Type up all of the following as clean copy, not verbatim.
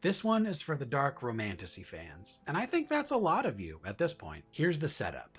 This one is for the dark romantasy fans, and I think that's a lot of you at this point. Here's the setup.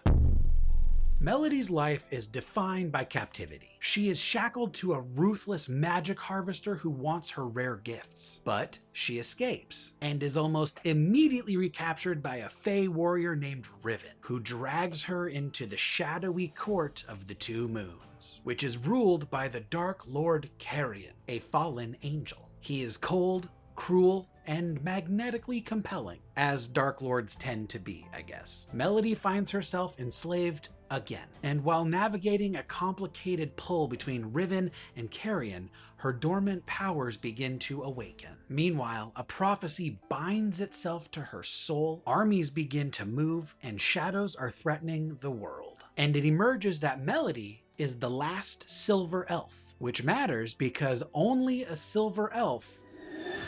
Melody's life is defined by captivity. She is shackled to a ruthless magic harvester who wants her rare gifts. But she escapes, and is almost immediately recaptured by a fey warrior named Riven, who drags her into the shadowy court of the Two Moons, which is ruled by the Dark Lord Carrion, a fallen angel. He is cold, cruel, and magnetically compelling, as Dark Lords tend to be, I guess. Melody finds herself enslaved again, and while navigating a complicated pull between Riven and Carrion, her dormant powers begin to awaken. Meanwhile, a prophecy binds itself to her soul, armies begin to move, and shadows are threatening the world. And it emerges that Melody is the last silver elf, which matters because only a silver elf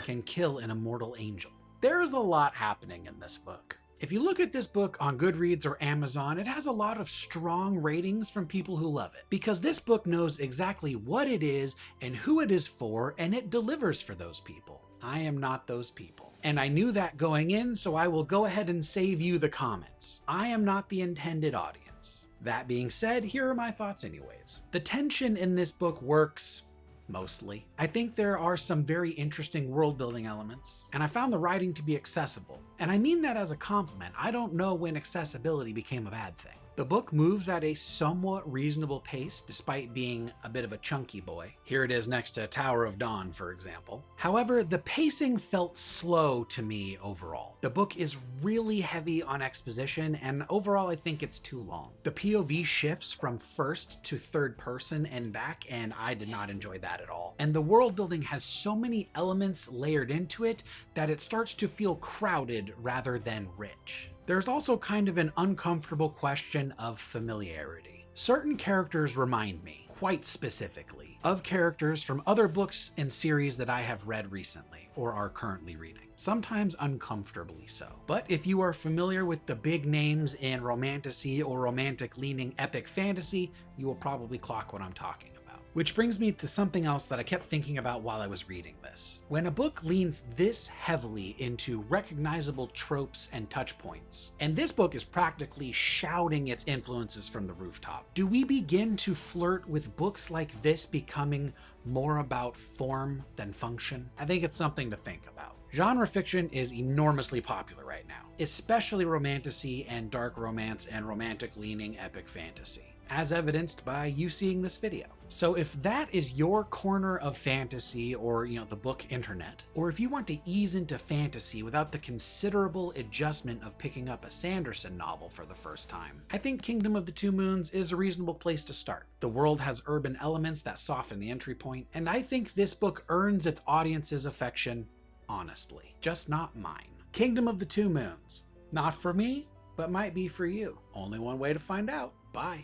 can kill an immortal angel. There is a lot happening in this book. If you look at this book on Goodreads or Amazon, it has a lot of strong ratings from people who love it, because this book knows exactly what it is and who it is for, and it delivers for those people. I am not those people. And I knew that going in, so I will go ahead and save you the comments. I am not the intended audience. That being said, here are my thoughts anyways. The tension in this book works mostly. I think there are some very interesting world building elements, and I found the writing to be accessible. And I mean that as a compliment. I don't know when accessibility became a bad thing. The book moves at a somewhat reasonable pace despite being a bit of a chunky boy. Here it is next to Tower of Dawn, for example. However, the pacing felt slow to me overall. The book is really heavy on exposition, and overall I think it's too long. The POV shifts from first to third person and back, and I did not enjoy that at all. And the world building has so many elements layered into it that it starts to feel crowded rather than rich. There's also kind of an uncomfortable question of familiarity. Certain characters remind me, quite specifically, of characters from other books and series that I have read recently or are currently reading, sometimes uncomfortably so. But if you are familiar with the big names in romantasy or romantic-leaning epic fantasy, you will probably clock what I'm talking about. Which brings me to something else that I kept thinking about while I was reading this. When a book leans this heavily into recognizable tropes and touch points, and this book is practically shouting its influences from the rooftop, do we begin to flirt with books like this becoming more about form than function? I think it's something to think about. Genre fiction is enormously popular right now, especially romantasy and dark romance and romantic-leaning epic fantasy, as evidenced by you seeing this video. So if that is your corner of fantasy, or the book internet, or if you want to ease into fantasy without the considerable adjustment of picking up a Sanderson novel for the first time, I think Kingdom of the Two Moons is a reasonable place to start. The world has urban elements that soften the entry point, and I think this book earns its audience's affection honestly, just not mine. Kingdom of the Two Moons. Not for me, but might be for you. Only one way to find out. Bye.